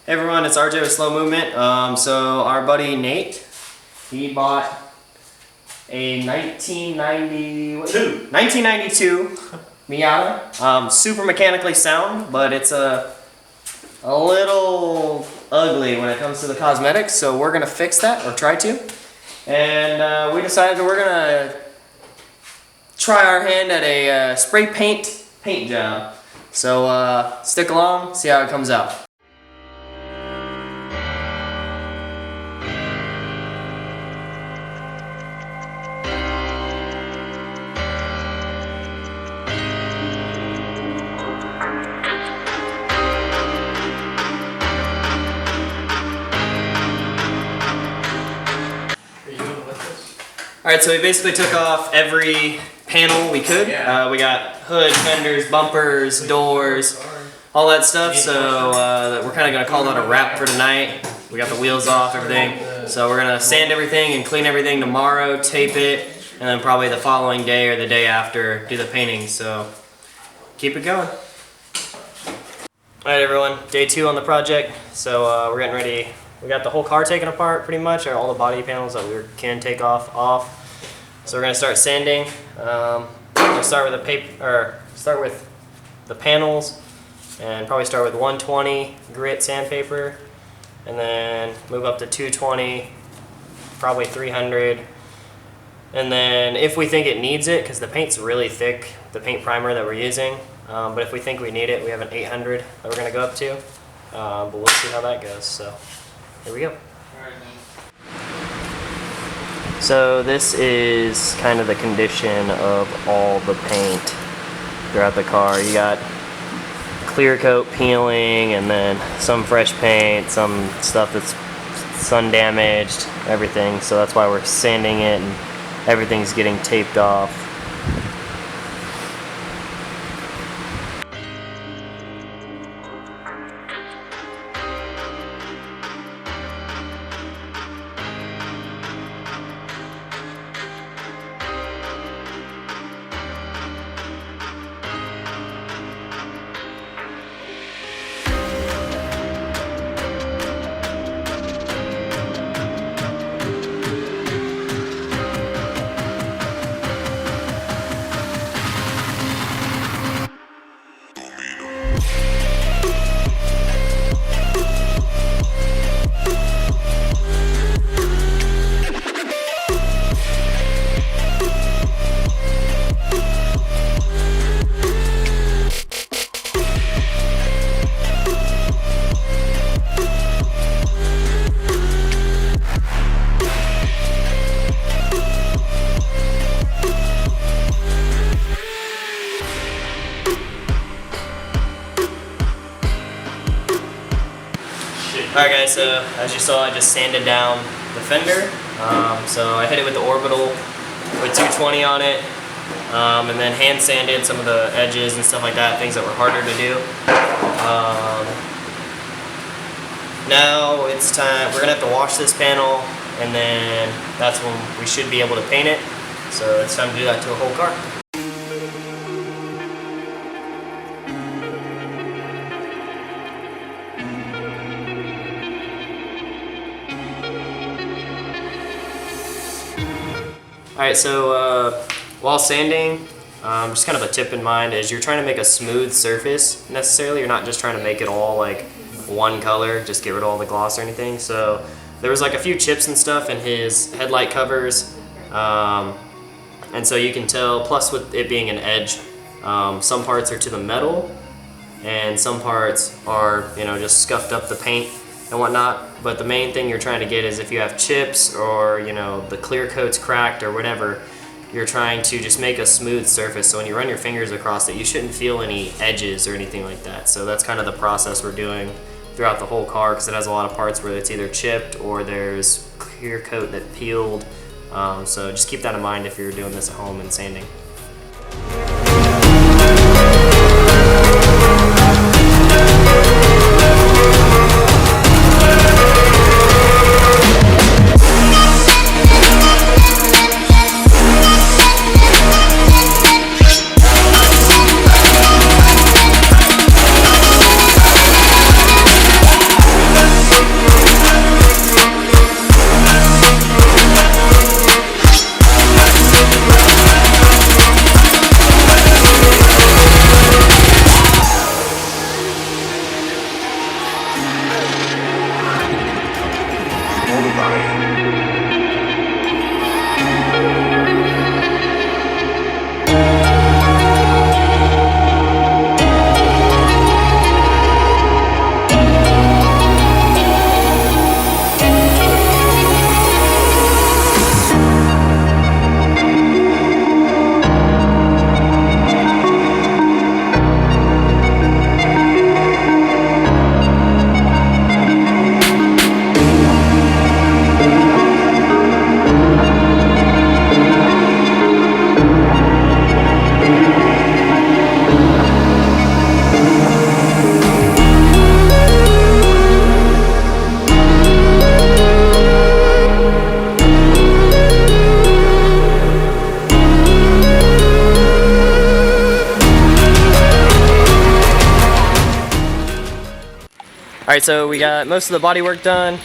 Hey everyone, it's RJ with Slow Movement. So our buddy Nate, he bought a 1992 Miata. Super mechanically sound, but it's a little ugly when it comes to the cosmetics. So we're gonna fix that, or try to. And we decided that we're gonna try our hand at a spray paint job. So stick along, see how it comes out. Alright, so we basically took off every panel we could. We got hood, fenders, bumpers, doors, all that stuff. So we're kind of going to call that a wrap for tonight. We got the wheels off, everything. So we're going to sand everything and clean everything tomorrow, tape it, and then probably the following day or the day after do the painting. So keep it going. Alright everyone, day 2 on the project. So we're getting ready. We got the whole car taken apart pretty much, or all the body panels that we can take off. So we're gonna start sanding. We'll start with start with the panels, and probably start with 120 grit sandpaper, and then move up to 220, probably 300. And then if we think it needs it, because the paint's really thick, the paint primer that we're using, but if we think we need it, we have an 800 that we're gonna go up to. But we'll see how that goes. So. Here we go. So this is kind of the condition of all the paint throughout the car. You got clear coat peeling, and then some fresh paint, some stuff that's sun damaged, everything. So that's why we're sanding it, and everything's getting taped off. Alright guys, so as you saw, I just sanded down the fender. So I hit it with the orbital with 220 on it, and then hand sanded some of the edges and stuff like that, things that were harder to do. Now it's time, we're going to have to wash this panel, and then that's when we should be able to paint it. So it's time to do that to a whole car. Alright, so while sanding, just kind of a tip in mind is you're trying to make a smooth surface necessarily. You're not just trying to make it all like one color, just get rid of all the gloss or anything. So there was like a few chips and stuff in his headlight covers, and so you can tell, plus with it being an edge, some parts are to the metal and some parts are, you know, just scuffed up the paint and whatnot. But the main thing you're trying to get is if you have chips, or, you know, the clear coat's cracked or whatever, you're trying to just make a smooth surface. So when you run your fingers across it, you shouldn't feel any edges or anything like that. So that's kind of the process we're doing throughout the whole car, because it has a lot of parts where it's either chipped or there's clear coat that peeled. So just keep that in mind if you're doing this at home and sanding. Alright, so we got most of the body work done,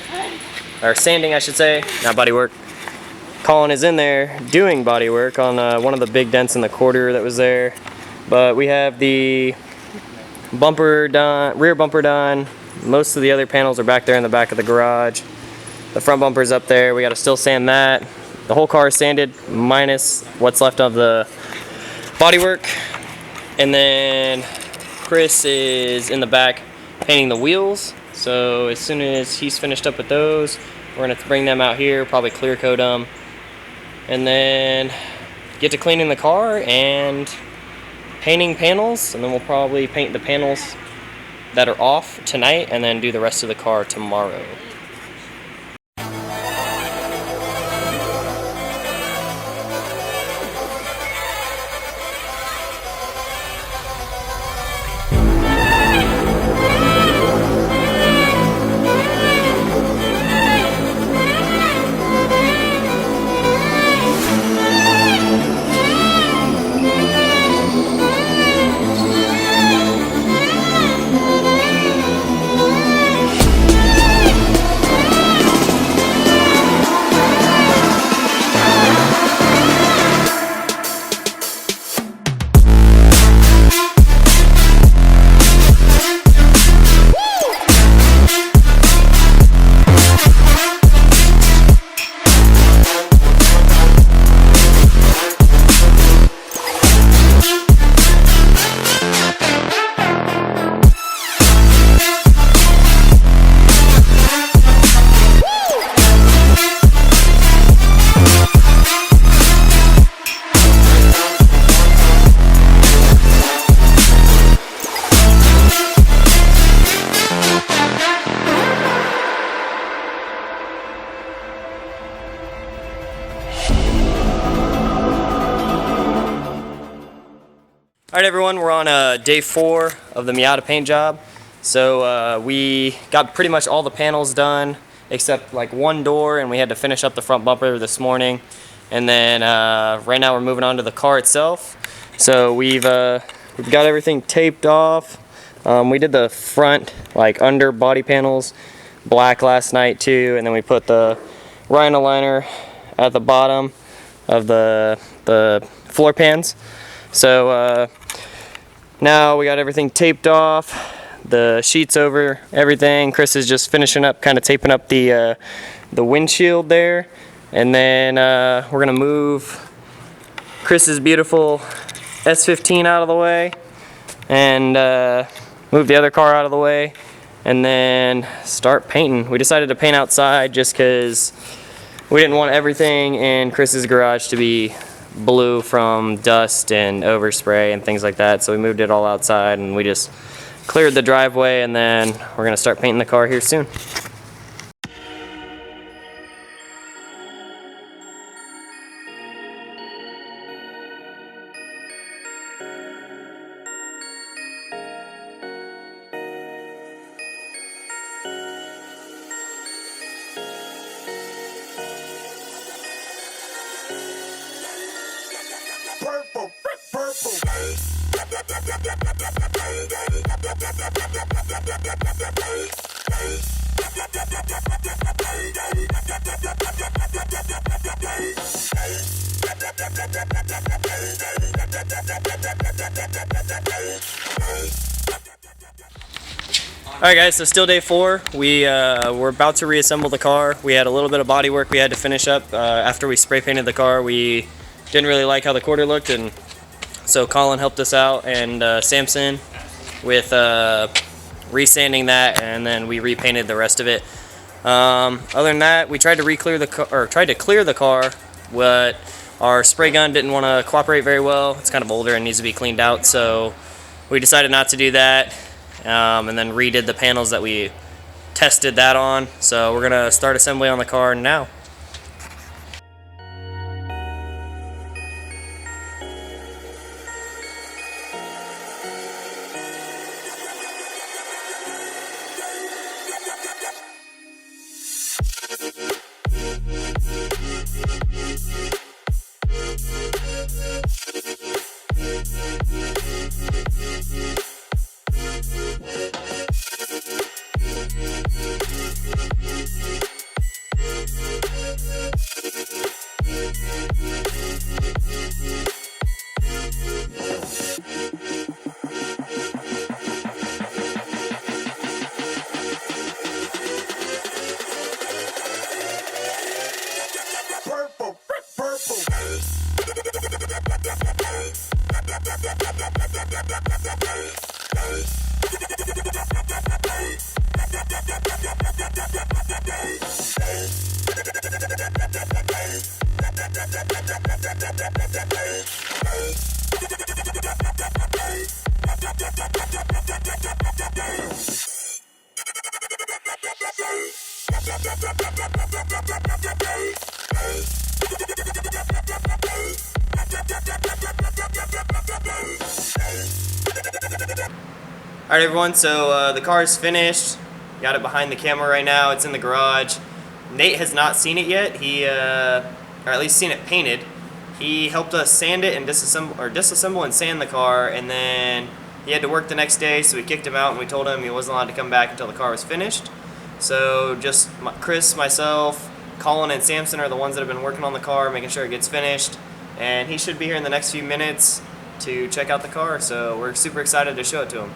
or sanding I should say, not body work. Colin is in there doing body work on one of the big dents in the quarter that was there. But we have the bumper done, rear bumper done. Most of the other panels are back there in the back of the garage. The front bumper's up there. We got to still sand that. The whole car is sanded minus what's left of the bodywork. And then Chris is in the back painting the wheels. So as soon as he's finished up with those, we're going to bring them out here, probably clear coat them. And then get to cleaning the car and painting panels, and then we'll probably paint the panels that are off tonight and then do the rest of the car tomorrow. Alright everyone, we're on day 4 of the Miata paint job. So we got pretty much all the panels done except like one door, and we had to finish up the front bumper this morning. And then right now we're moving on to the car itself. So we've got everything taped off. We did the front like under body panels black last night too, and then we put the rhino liner at the bottom of the floor pans. So now we got everything taped off, the sheets over everything. Chris is just finishing up, kind of taping up the windshield there, and then we're gonna move Chris's beautiful S15 out of the way and move the other car out of the way, and then start painting. We decided to paint outside just because we didn't want everything in Chris's garage to be blue from dust and overspray and things like that, so we moved it all outside and we just cleared the driveway, and then we're gonna start painting the car here soon. Alright guys, so still day 4. We're about to reassemble the car. We had a little bit of body work we had to finish up. After we spray painted the car, we didn't really like how the quarter looked, and so Colin helped us out, and Samson with resanding that, and then we repainted the rest of it. Other than that, we tried to clear the car, but our spray gun didn't want to cooperate very well. It's kind of older and needs to be cleaned out, so we decided not to do that, and then redid the panels that we tested that on. So we're gonna start assembly on the car now. Alright everyone, so the car is finished. Got it behind the camera right now. It's in the garage. Nate has not seen it yet. He, or at least seen it painted. He helped us sand it and disassemble and sand the car, and then he had to work the next day, so we kicked him out and we told him he wasn't allowed to come back until the car was finished. So just Chris, myself, Colin, and Samson are the ones that have been working on the car, making sure it gets finished. And he should be here in the next few minutes to check out the car, so we're super excited to show it to him.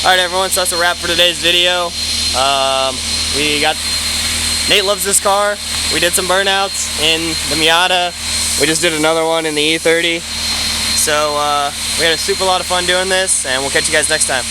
Alright everyone, so that's a wrap for today's video. Nate loves this car. We did some burnouts in the Miata. We just did another one in the E30. So we had a super lot of fun doing this, and we'll catch you guys next time.